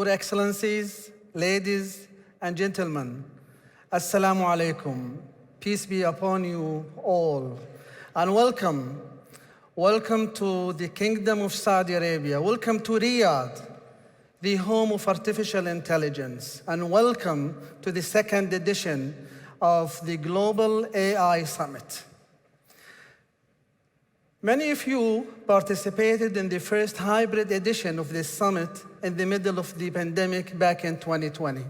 Your Excellencies, ladies and gentlemen, Assalamu alaikum. Peace be upon you all. And welcome. Welcome to the Kingdom of Saudi Arabia. Welcome to Riyadh, the home of artificial intelligence. And welcome to the second edition of the Global AI Summit. Many of you participated in the first hybrid edition of this summit in the middle of the pandemic back in 2020.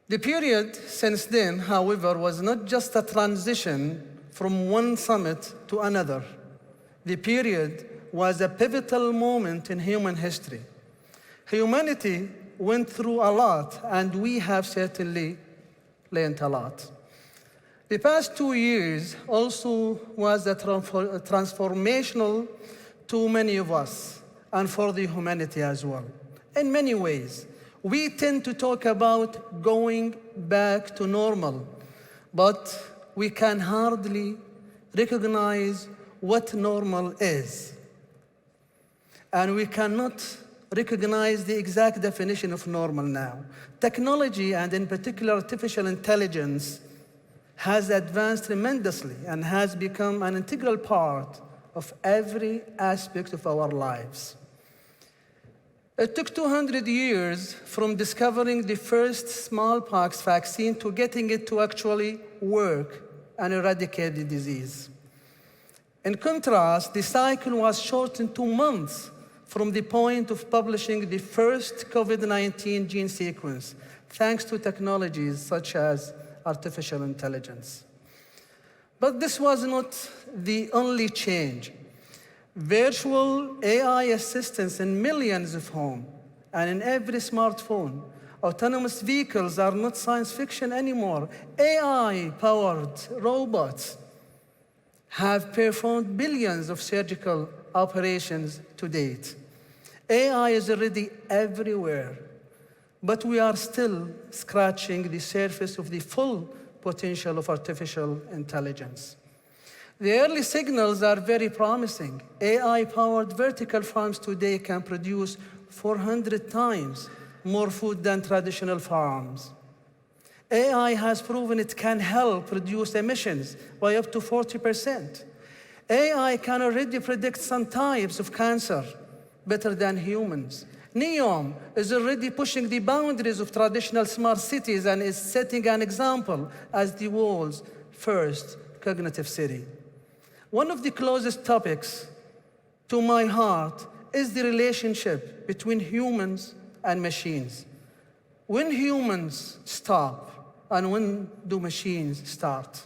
The period since then, however, was not just a transition from one summit to another. The period was a pivotal moment in human history. Humanity went through a lot, and we have certainly learned a lot. The past 2 years also was transformational to many of us and for the humanity as well. In many ways, we tend to talk about going back to normal, but we can hardly recognize what normal is. And we cannot recognize the exact definition of normal now. Technology, and in particular artificial intelligence, has advanced tremendously and has become an integral part of every aspect of our lives. It took 200 years from discovering the first smallpox vaccine to getting it to actually work and eradicate the disease. In contrast, the cycle was shortened to months from the point of publishing the first COVID-19 gene sequence, thanks to technologies such as artificial intelligence. But this was not the only change. Virtual AI assistants in millions of homes and in every smartphone. Autonomous vehicles are not science fiction anymore. AI-powered robots have performed billions of surgical operations to date. AI is already everywhere, but we are still scratching the surface of the full potential of artificial intelligence. The early signals are very promising. AI-powered vertical farms today can produce 400 times more food than traditional farms. AI has proven it can help reduce emissions by up to 40%. AI can already predict some types of cancer better than humans. NEOM is already pushing the boundaries of traditional smart cities and is setting an example as the world's first cognitive city. One of the closest topics to my heart is the relationship between humans and machines. When humans stop, and when do machines start?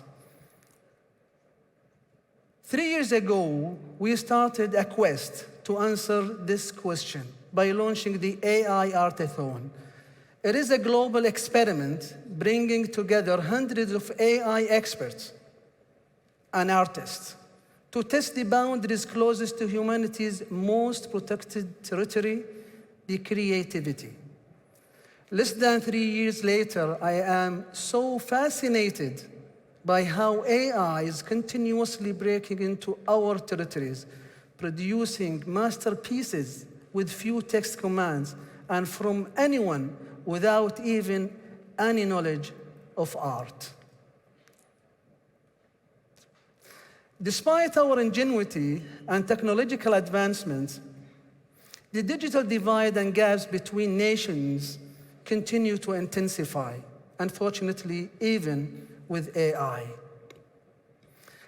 3 years ago, we started a quest to answer this question by launching the AI Artathon. It is a global experiment bringing together hundreds of AI experts and artists to test the boundaries closest to humanity's most protected territory, the creativity. Less than 3 years later, I am so fascinated by how AI is continuously breaking into our territories, producing masterpieces with few text commands and from anyone without even any knowledge of art. Despite our ingenuity and technological advancements, the digital divide and gaps between nations continue to intensify, unfortunately, even with AI.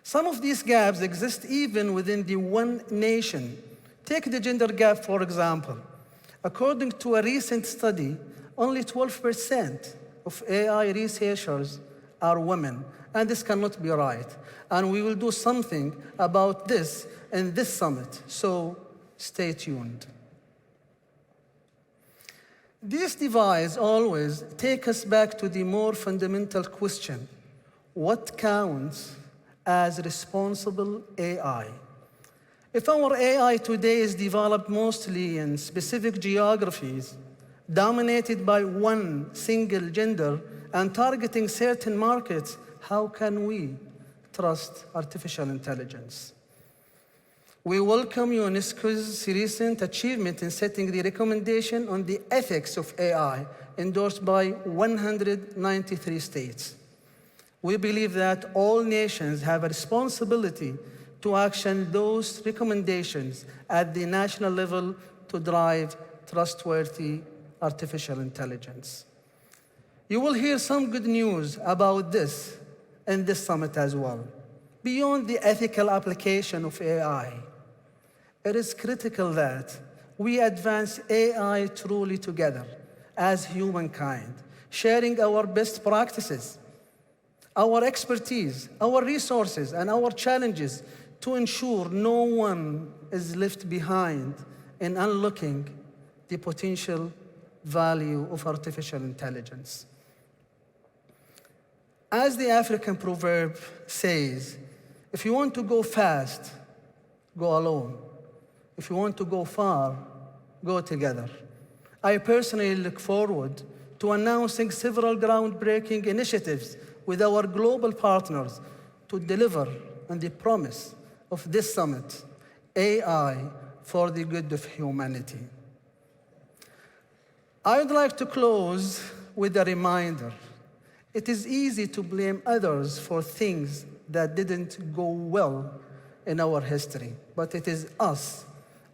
Some of these gaps exist even within the one nation. Take the gender gap, for example. According to a recent study, only 12% of AI researchers are women, and this cannot be right. And we will do something about this in this summit, so stay tuned. These divides always take us back to the more fundamental question: what counts as responsible AI? If our AI today is developed mostly in specific geographies, dominated by one single gender, and targeting certain markets, how can we trust artificial intelligence? We welcome UNESCO's recent achievement in setting the recommendation on the ethics of AI, endorsed by 193 states. We believe that all nations have a responsibility to action those recommendations at the national level to drive trustworthy artificial intelligence. You will hear some good news about this in this summit as well. Beyond the ethical application of AI, it is critical that we advance AI truly together as humankind, sharing our best practices, our expertise, our resources, and our challenges to ensure no one is left behind in unlocking the potential value of artificial intelligence. As the African proverb says, if you want to go fast, go alone. If you want to go far, go together. I personally look forward to announcing several groundbreaking initiatives with our global partners to deliver on the promise of this summit, AI for the good of humanity. I would like to close with a reminder. It is easy to blame others for things that didn't go well in our history, but it is us,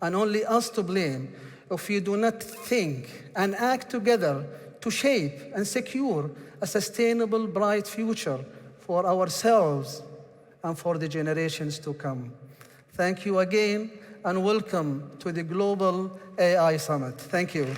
and only us, to blame if we do not think and act together to shape and secure a sustainable, bright future for ourselves and for the generations to come. Thank you again, and welcome to the Global AI Summit. Thank you.